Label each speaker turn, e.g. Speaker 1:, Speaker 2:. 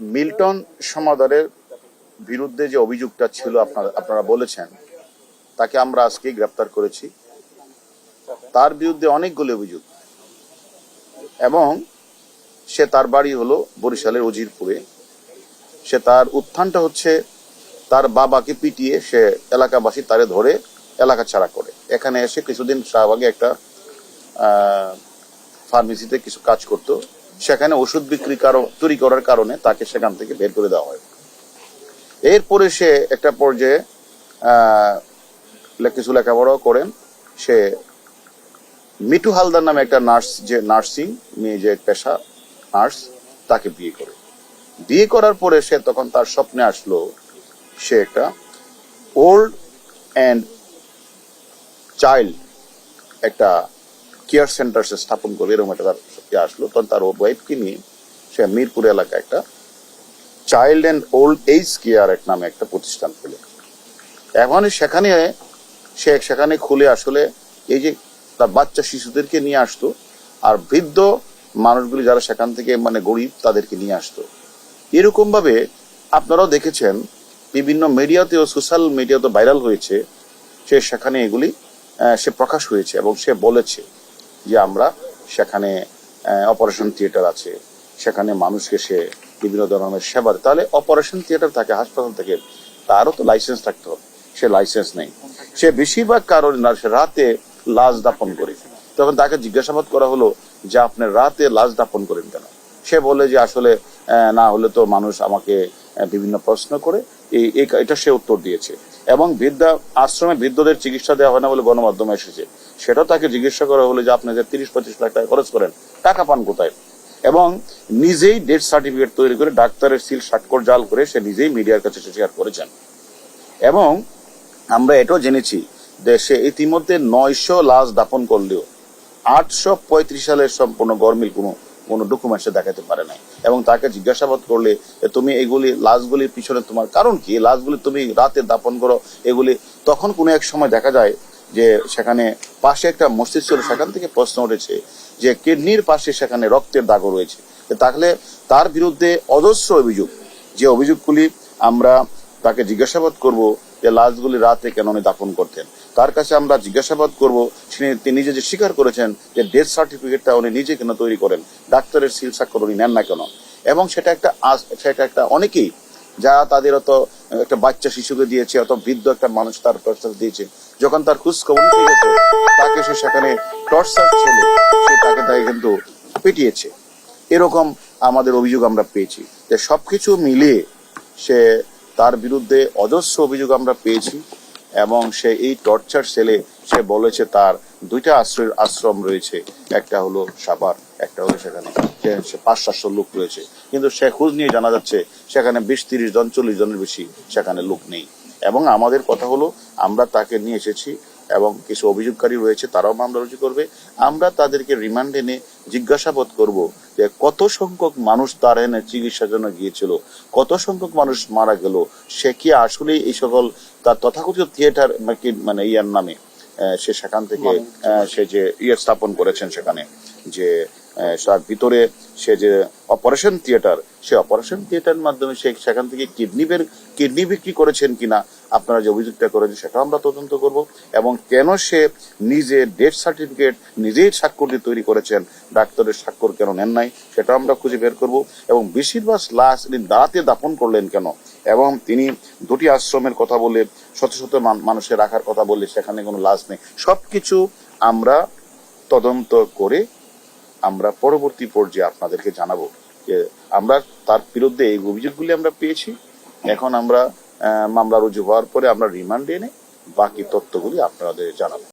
Speaker 1: Milton সমাদরের বিরুদ্ধে যে অভিযোগটা ছিল আপনারা বলেছেন, তাকে আমরা আজকে গ্রেপ্তার করেছি। তার বিরুদ্ধে অনেকগুলো অভিযোগ, এবং সে তার বাড়ি হলো বরিশালের উজিরপুরে। সে তার উত্থানটা হচ্ছে তার বাবাকে পিটিয়ে সে এলাকাবাসী তারে ধরে এলাকা ছাড়া করে। এখানে এসে কিছুদিন শাহবাগে একটা ফার্মেসিতে কিছু কাজ করতো, সেখানে ওষুধ বিক্রি তৈরি করার কারণে তাকে সেখান থেকে বের করে দেওয়া হয়। এরপরে সে একটা পর্যায়ে কিছু লেখাপড়াও করেন। সে মিঠু হালদার নামে একটা নার্স, যে নার্সিং মেয়ে, যে পেশা নার্স, তাকে বিয়ে করে। বিয়ে করার পরে সে তখন তার স্বপ্নে আসলো সে একটা ওল্ড অ্যান্ড চাইল্ড একটা কেয়ার সেন্টার সে স্থাপন করবে, এরকম একটা তার আসলো। তখন তার ওয়াইফকে নিয়ে সে মিরপুর এলাকায় একটা child and old age care এক নামে একটা প্রতিষ্ঠান খুলে। এখন সেখানে খুলে আসলে এই যে তার বাচ্চা শিশুদেরকে নিয়ে আসতো, আর বৃদ্ধ মানুষগুলি যারা সেখান থেকে গরিব তাদেরকে নিয়ে আসতো। এরকম ভাবে আপনারাও দেখেছেন, বিভিন্ন মিডিয়াতেও, সোশ্যাল মিডিয়াতে ভাইরাল হয়েছে। সেখানে এগুলি সে প্রকাশ হয়েছে এবং সে বলেছে যে আমরা সেখানে অপারেশন থিয়েটার আছে, সেখানে মানুষকে সে বিভিন্ন ধরনের সেবা দেয়। তাহলে অপারেশন থিয়েটার থাকে, হাসপাতাল থেকে, তারও তো লাইসেন্স থাকতে হবে। সে লাইসেন্স নেই। সে বেশিরভাগ কারণে সে রাতে লাশ দাপন করে। তখন তাকে জিজ্ঞাসাবাদ করা হলো যে আপনি রাতে লাশ দাপন করেন কেন? সে বলে যে আসলে না হলে তো মানুষ আমাকে বিভিন্ন প্রশ্ন করে, এটা সে উত্তর দিয়েছে। এবং আশ্রমে বৃদ্ধদের চিকিৎসা দেওয়া হয় না বলে গণমাধ্যমে এসেছে, সেটাও তাকে জিজ্ঞাসা করা হলো যে আপনি যে 30-25 লাখ টাকা খরচ করেন, টাকা পান কোথায়? এবং নিজেই ডেথ সার্টিফিকেট তৈরি করে ডাক্তারের সিল স্বাক্ষর জাল করে সে নিজেই মিডিয়ার কাছে শেয়ার করেছেন। এবং আমরা এটাও জেনেছি যে সে ইতিমধ্যে 900 লাশ দাপন করলেও 835 সালের সম্পূর্ণ গরমিল কোনো ডকুমেন্ট সে দেখাতে পারে নাই। এবং তাকে জিজ্ঞাসাবাদ করলে তুমি এগুলি লাশগুলির পিছনে তোমার কারণ কি, লাশগুলি তুমি রাতে দাপন করো এগুলি, তখন কোনো এক সময় দেখা যায় যে সেখানে পাশে একটা মসজিদ ছিল, সেখান থেকে প্রশ্ন উঠেছে যে কিডনির পাশে সেখানে রক্তের দাগও রয়েছে। তাহলে তার বিরুদ্ধে অজস্র অভিযোগ, যে অভিযোগগুলি আমরা তাকে জিজ্ঞাসাবাদ করব যে লাশগুলি রাতে কেন উনি দাপন করতেন। তার কাছে আমরা জিজ্ঞাসাবাদ করব তিনি নিজে যে স্বীকার করেছেন যে ডেথ সার্টিফিকেটটা উনি নিজে কেন তৈরি করেন, ডাক্তারের সিল স্বাক্ষর উনি নেন না কেন। এবং সেটা একটা অনেকেই যারা তাদের অত একটা বাচ্চা শিশুকে দিয়েছে, অত বৃদ্ধ একটা মানুষ তার টর্চার দিয়েছে, যখন তার খোঁজ খবর পেয়েছে তাকে সে সেখানে টর্চার ছেলে সে তাকে কিন্তু পিটিয়েছে। এরকম আমাদের অভিযোগ আমরা পেয়েছি। যে সবকিছু মিলিয়ে তার বিরুদ্ধে অজস্র অভিযোগ আমরা পেয়েছি। এবং সে এই টর্চার সেলে সে বলেছে তার 2টা আশ্রম রয়েছে, একটা হলো সাভার, একটা হলো সেখানে 500-700 লোক রয়েছে। কিন্তু সে খোঁজ নিয়ে জানা যাচ্ছে সেখানে 20-30 জন 40 জনের বেশি সেখানে লোক নেই। এবং আমাদের কথা হলো আমরা তাকে নিয়ে এসেছি এবং কিছু অভিযোগকারী রয়েছে, তারাও মামলা রুজু করবে। আমরা তাদেরকে রিমান্ডে এনে জিজ্ঞাসাবাদ করব যে কত সংখ্যক মানুষ তার এনে চিকিৎসার জন্য গিয়েছিল, কত সংখ্যক মানুষ মারা গেল, সে কি আসলে এই সকল তার তথাকথিত থিয়েটার ইয়ার নামে সে সেখান থেকে সে যে স্থাপন করেছেন, সেখানে যে তার ভিতরে সে যে অপারেশন থিয়েটার, সে অপারেশন থিয়েটারের মাধ্যমে সে সেখান থেকে কিডনি বিক্রি করেছেন কিনা আপনারা যে অভিযোগটা করেছেন সেটা আমরা তদন্ত করব। এবং কেন সে নিজে ডেথ সার্টিফিকেট নিজেই স্বাক্ষর দিয়ে তৈরি করেছেন, ডাক্তারের স্বাক্ষর কেন নেন নাই, সেটা আমরা খুঁজে বের করব। এবং বেশিরভাগ লাশ রাতে দাপন করলেন কেন, এবং তিনি 2টি আশ্রমের কথা বলে শত শত মানুষের রাখার কথা বললে সেখানে কোনো লাশ নেই। সবকিছু আমরা তদন্ত করে আমরা পরবর্তী পর্যায়ে আপনাদেরকে জানাবো যে আমরা তার বিরুদ্ধে এই অভিযোগগুলি আমরা পেয়েছি। এখন আমরা মামলা রুজু হওয়ার পরে আমরা রিমান্ডে এনে বাকি তথ্যগুলি আপনাদের জানাবো।